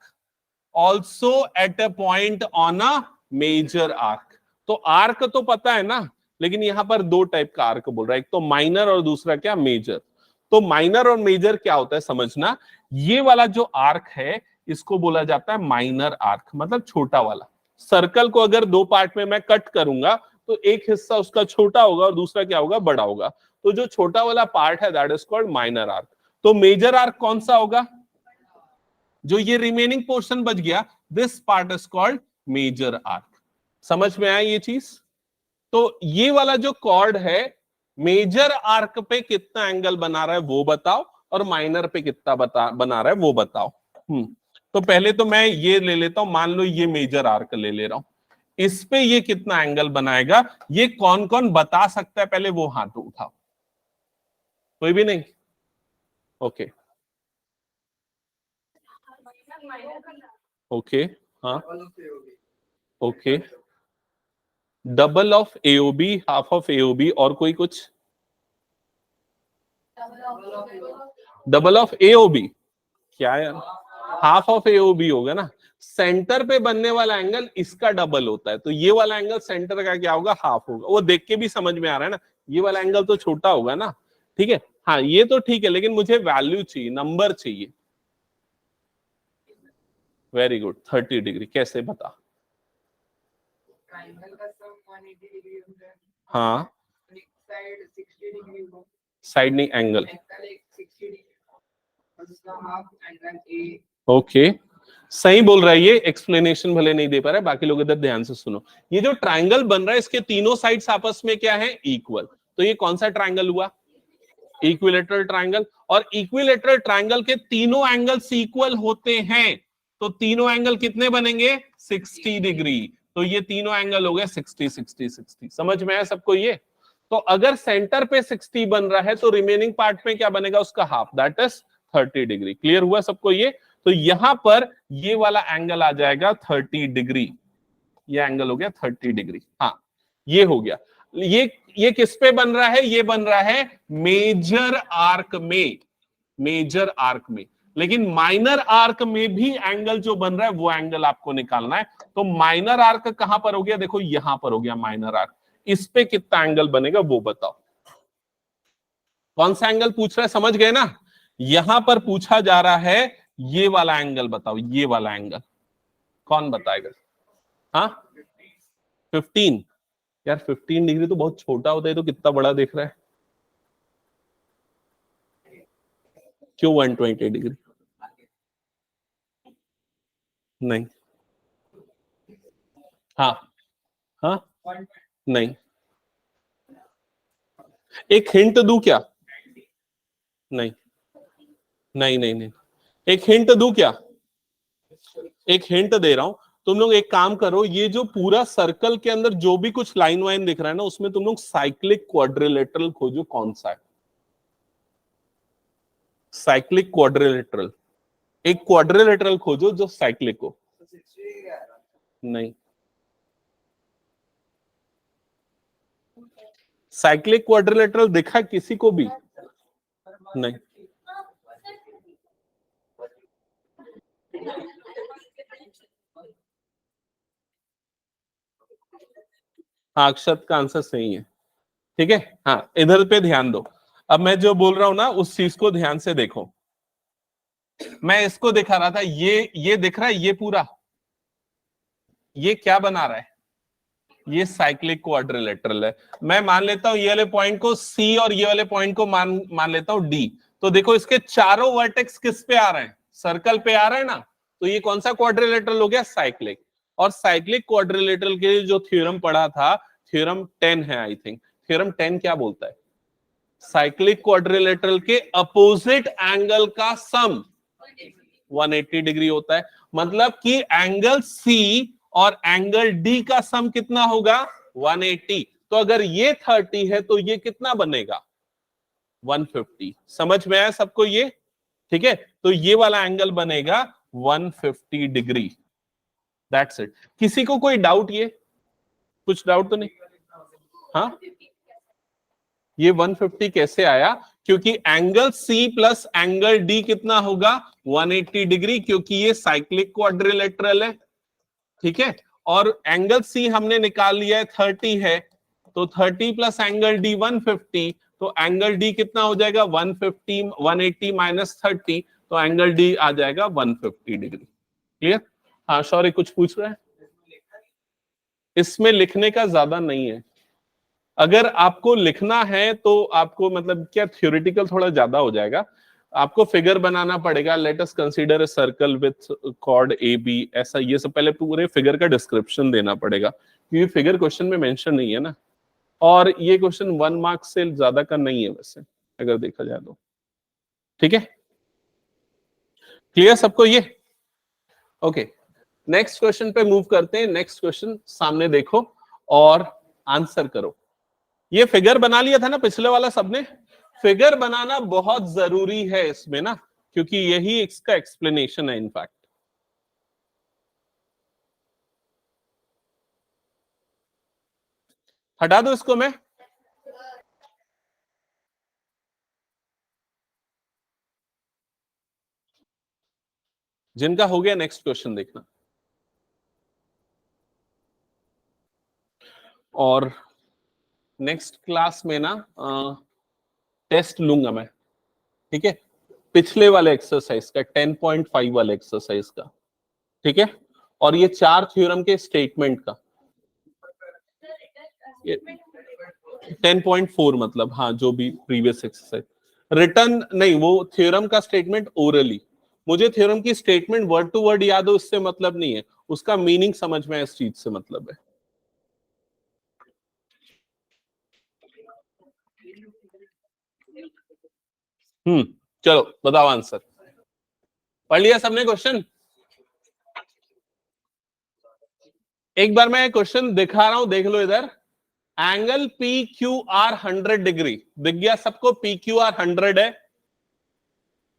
[SPEAKER 1] also at a point on a major arc. तो आर्क तो पता है ना, लेकिन यहां पर 2 टाइप का आर्क बोल रहा है, एक तो माइनर और दूसरा क्या? मेजर। तो माइनर और मेजर क्या होता है समझना। ये वाला जो आर्क है इसको बोला जाता है माइनर आर्क, मतलब छोटा वाला। सर्कल को अगर 2 पार्ट में मैं कट करूंगा तो एक हिस्सा उसका छोटा होगा और दूसरा क्या होगा? बड़ा होगा। तो जो छोटा वाला पार्ट है that is called minor arc. तो मेजर आर्क कौन सा होगा? जो ये रिमेनिंग पोर्शन बच गया, this part is called major arc. समझ में आया ये चीज? तो ये वाला जो कॉर्ड है मेजर आर्क पे कितना एंगल बना रहा है वो बताओ, और माइनर पे कितना बना रहा है वो बताओ। तो पहले तो मैं ये ले लेता हूं, मान लो ये मेजर आर्क ले ले रहा हूं, इस पे ये कितना एंगल बनाएगा ये कौन कौन बता सकता है? पहले वो हाथ उठाओ। कोई भी नहीं? ओके ओके, हाँ okay. Double of AOB, half of AOB, और कोई कुछ? डबल ऑफ AOB क्या है? हाफ ऑफ AOB होगा ना। सेंटर पे बनने वाला एंगल इसका डबल होता है, तो ये वाला एंगल सेंटर का क्या होगा? हाफ होगा। वो देख के भी समझ में आ रहा है ना, ये वाला एंगल तो छोटा होगा ना। ठीक है, हाँ ये तो ठीक है, लेकिन मुझे वैल्यू चाहिए, नंबर चाहिए। Very good, 30 degree. कैसे बता? हाँ, साइड नहीं, एंगल। ओके, सही बोल रहा है ये। एक्सप्लेनेशन भले नहीं दे पा रहा है, बाकी लोग इधर ध्यान से सुनो। ये जो ट्रायंगल बन रहा है इसके तीनों साइड्स आपस में क्या है? इक्वल। तो ये कौन सा ट्रायंगल हुआ? Equilateral triangle. और इक्विलेटरल ट्रायंगल के तीनों एंगल्स इक्वल होते हैं, तो तीनों एंगल कितने बनेंगे? 60 डिग्री। तो ये तीनों एंगल हो गए 60 60 60। समझ में आया सबको ये? तो अगर सेंटर पे 60 बन रहा है तो रिमेनिंग पार्ट में क्या बनेगा? उसका half, that is 30 degree. Clear हुआ सबको ये? तो यहां पर ये वाला एंगल आ जाएगा 30 डिग्री। ये एंगल हो गया 30 डिग्री। हाँ, ये हो गया। ये ये किस पे बन रहा है? ये बन रहा है मेजर आर्क में, मेजर आर्क में। लेकिन माइनर आर्क में भी एंगल जो बन रहा है वो एंगल आपको निकालना है। तो माइनर आर्क कहां पर हो गया? देखो यहां पर हो गया माइनर आर्क। इस पे कितना एंगल बनेगा वो बताओ। कौन सा एंगल पूछ रहा है? समझ गए ना? यहां पर पूछा जा रहा है ये वाला एंगल बताओ, ये वाला एंगल कौन बताएगा? हाँ 15। यार 15 डिग्री तो बहुत छोटा होता है, तो कितना बड़ा देख रहा है? क्यों 120 डिग्री? नहीं। हाँ हाँ नहीं। एक हिंट दूं क्या? नहीं नहीं नहीं नहीं। एक हिंट दूं क्या? एक हिंट दे रहा हूं। तुम लोग एक काम करो, ये जो पूरा सर्कल के अंदर जो भी कुछ लाइन वाइन दिख रहा है ना, उसमें तुम लोग साइक्लिक क्वाड्रिलेटरल खोजो कौन सा है। साइक्लिक क्वाड्रिलेटरल, एक क्वाड्रिलेटरल खोजो जो साइक्लिक हो। नहीं, साइक्लिक क्वाड्रिलेटरल देखा किसी को भी? नहीं। हाँ अक्षत का आंसर सही है। ठीक है, हाँ इधर पे ध्यान दो। अब मैं जो बोल रहा हूं ना उस चीज को ध्यान से देखो। मैं इसको दिखा रहा था, ये दिख रहा है, ये पूरा ये क्या बना रहा है? ये साइक्लिक क्वाड्रिलेटरल है। मैं मान लेता हूं ये वाले पॉइंट को सी और ये वाले पॉइंट को मान लेता हूं डी। तो देखो इसके चारों वर्टेक्स किस पे आ रहे हैं? सर्कल पे आ रहे हैं ना। तो ये कौन सा क्वाड्रिलेटरल हो गया? साइक्लिक। और साइक्लिक क्वाड्रिलेटरल के लिए जो थ्योरम पढ़ा था, थ्योरम 10 है आई थिंक। थ्योरम 10 क्या बोलता है? साइक्लिक क्वाड्रिलेटरल के अपोजिट एंगल का सम 180 डिग्री होता है। मतलब कि एंगल सी और एंगल डी का सम कितना होगा? 180। तो अगर ये 30 है तो ये कितना बनेगा? 150। समझ में आया सबको ये? ठीक है, तो ये वाला एंगल बनेगा 150 डिग्री। That's it. किसी को कोई डाउट? ये कुछ डाउट तो नहीं? हाँ ये 150 कैसे आया? क्योंकि angle C plus angle D कितना होगा? 180 डिग्री, क्योंकि ये साइक्लिक क्वाड्रिलेटरल है। ठीक है, और एंगल सी हमने निकाल लिया है 30 है, तो 30 प्लस एंगल डी 150। तो एंगल डी कितना हो जाएगा? 150 180 माइनस 30, तो एंगल डी आ जाएगा 150 डिग्री। क्लियर? हाँ सॉरी कुछ पूछ रहे हैं? इसमें लिखने का ज्यादा नहीं है। अगर आपको लिखना है तो आपको मतलब क्या थ्योरेटिकल थोड़ा ज्यादा हो जाएगा। आपको फिगर बनाना पड़ेगा। Let us consider a circle with chord A B, ऐसा ये सब पहले पूरे फिगर का डिस्क्रिप्शन देना पड़ेगा, क्योंकि फिगर क्वेश्चन में मेंशन नहीं है ना। और ये क्वेश्चन 1 मार्क्स से ज्यादा का नहीं है वैसे, अगर देखा जाए तो। ठीक है, क्लियर सबको ये? ओके, नेक्स्ट क्वेश्चन पे मूव करते हैं। नेक्स्ट क्वेश्चन सामने देखो और आंसर करो। ये फिगर बना लिया था ना पिछले वाला सबने? फिगर बनाना बहुत जरूरी है इसमें ना, क्योंकि यही इसका एक्सप्लेनेशन है इनफैक्ट। हटा दो इसको मैं। जिनका हो गया नेक्स्ट क्वेश्चन देखना। और नेक्स्ट क्लास में ना टेस्ट लूंगा मैं। ठीक है, पिछले वाले एक्सरसाइज का 10.5 वाले एक्सरसाइज का। ठीक है, और ये 4 थ्योरम के स्टेटमेंट का। 10.4 मतलब हाँ, जो भी प्रीवियस एक्सरसाइज रिटर्न नहीं, वो थ्योरम का स्टेटमेंट ओरली। मुझे थ्योरम की स्टेटमेंट वर्ड टू वर्ड याद हो उससे मतलब नहीं है, उसका मीनिंग समझ में इस चीज से मतलब है। चलो बताओ आंसर। पढ़ लिया सबने क्वेश्चन? एक बार मैं क्वेश्चन दिखा रहा हूं, देख लो इधर। Angle P Q R 100 degree दिख गया सबको? पी क्यू आर 100 है।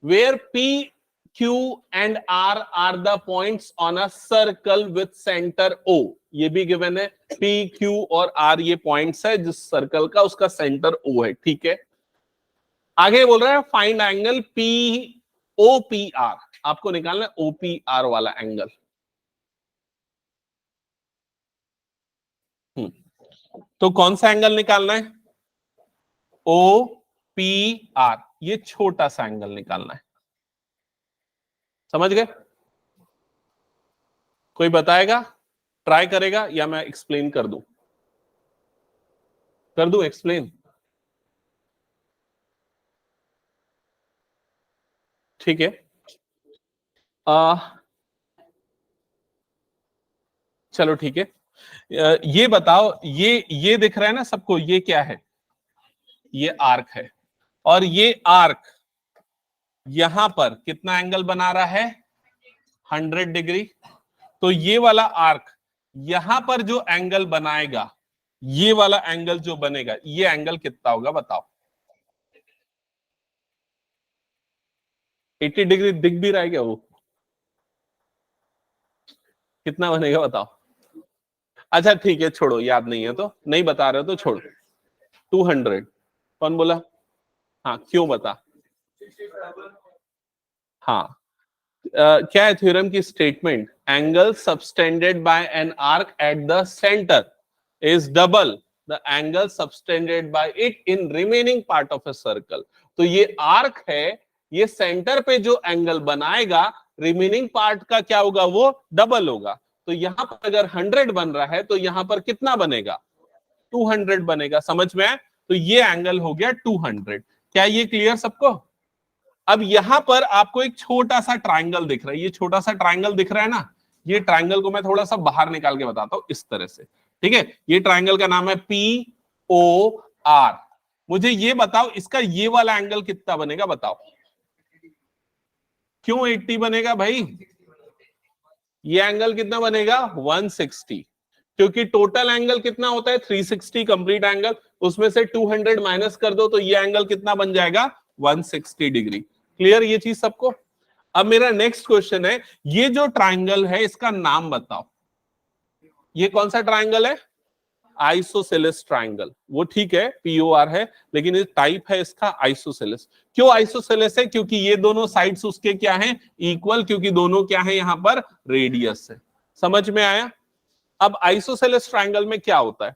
[SPEAKER 1] Where P Q and R are the points on a circle with center O. ये भी गिवन है, P, Q और R ये पॉइंट्स है जिस सर्कल का उसका सेंटर O है, ठीक है। आगे बोल रहा है फाइंड एंगल POPR, आपको निकालना है OPR वाला एंगल। तो कौन सा एंगल निकालना है? OPR, ये छोटा सा एंगल निकालना है, समझ गए? कोई बताएगा, ट्राई करेगा या मैं एक्सप्लेन कर दूं? एक्सप्लेन? ठीक है। चलो ठीक है। ये बताओ, ये दिख रहा है ना सबको, ये क्या है? ये आर्क है, और ये आर्क यहां पर कितना एंगल बना रहा है? 100 डिग्री। तो ये वाला आर्क यहां पर जो एंगल बनाएगा, ये वाला एंगल जो बनेगा, ये एंगल कितना होगा बताओ? 80 डिग्री दिख भी रहा है क्या? वो कितना बनेगा बताओ? अच्छा ठीक है, छोड़ो, याद नहीं है तो नहीं बता रहे हो तो छोड़ो। 200। कौन बोला? हाँ, क्यों बता? हाँ, क्या है थ्योरम की statement? Angle subtended by an arc at the centre is double the angle subtended by it in remaining part of a circle. तो ये आर्क है, ये सेंटर पे जो एंगल बनाएगा, रिमेनिंग पार्ट का क्या होगा? वो डबल होगा। तो यहां पर अगर 100 बन रहा है तो यहां पर कितना बनेगा? 200 बनेगा। समझ में आया? तो ये एंगल हो गया 200। क्या ये क्लियर सबको? अब यहां पर आपको एक छोटा सा ट्राइंगल दिख रहा है, ये छोटा सा ट्राइंगल दिख रहा है ना, ये ट्राइंगल को मैं थोड़ा सा बाहर निकाल के बताता हूं इस तरह से, ठीक है। ये ट्राइंगल का नाम है POR। मुझे ये बताओ, इसका ये वाला एंगल कितना बनेगा बताओ? क्यों 80 बनेगा भाई? ये एंगल कितना बनेगा? 160, क्योंकि टोटल एंगल कितना होता है? 360 कंप्लीट एंगल, उसमें से 200 माइनस कर दो तो ये एंगल कितना बन जाएगा? 160 डिग्री। क्लियर ये चीज सबको? अब मेरा नेक्स्ट क्वेश्चन है, ये जो ट्राइंगल है इसका नाम बताओ। ये कौन सा ट्राइंगल है? Isosceles triangle. वो ठीक है, POR है, लेकिन ये टाइप है इसका आइसोसेलेस। क्यों आइसोसेलेस है? क्योंकि ये दोनों साइड्स उसके क्या हैं? इक्वल, क्योंकि दोनों क्या है यहां पर? रेडियस है। समझ में आया? अब आइसोसेलेस ट्राइंगल में क्या होता है?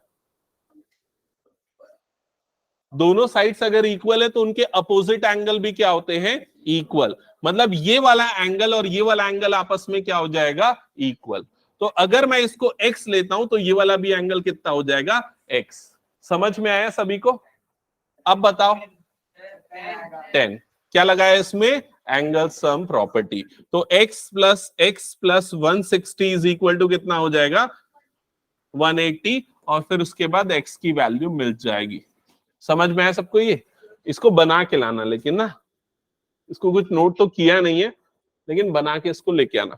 [SPEAKER 1] दोनों साइड्स अगर इक्वल है तो उनके अपोजिट एंगल भी क्या होते हैं? इक्वल। मतलब ये वाला एंगल और ये वाला एंगल आपस में क्या हो जाएगा? इक्वल। तो अगर मैं इसको x लेता हूं तो ये वाला भी एंगल कितना हो जाएगा? x। समझ में आया सभी को? अब बताओ 10। क्या लगाया इसमें? Angle sum property. तो x plus 160 is equal to कितना हो जाएगा? 180, और फिर उसके बाद x की वैल्यू मिल जाएगी। समझ में आया सबको? ये इसको बना के लाना, लेकिन ना इसको कुछ नोट तो किया नहीं है, लेकिन बना के इसको लेके आना।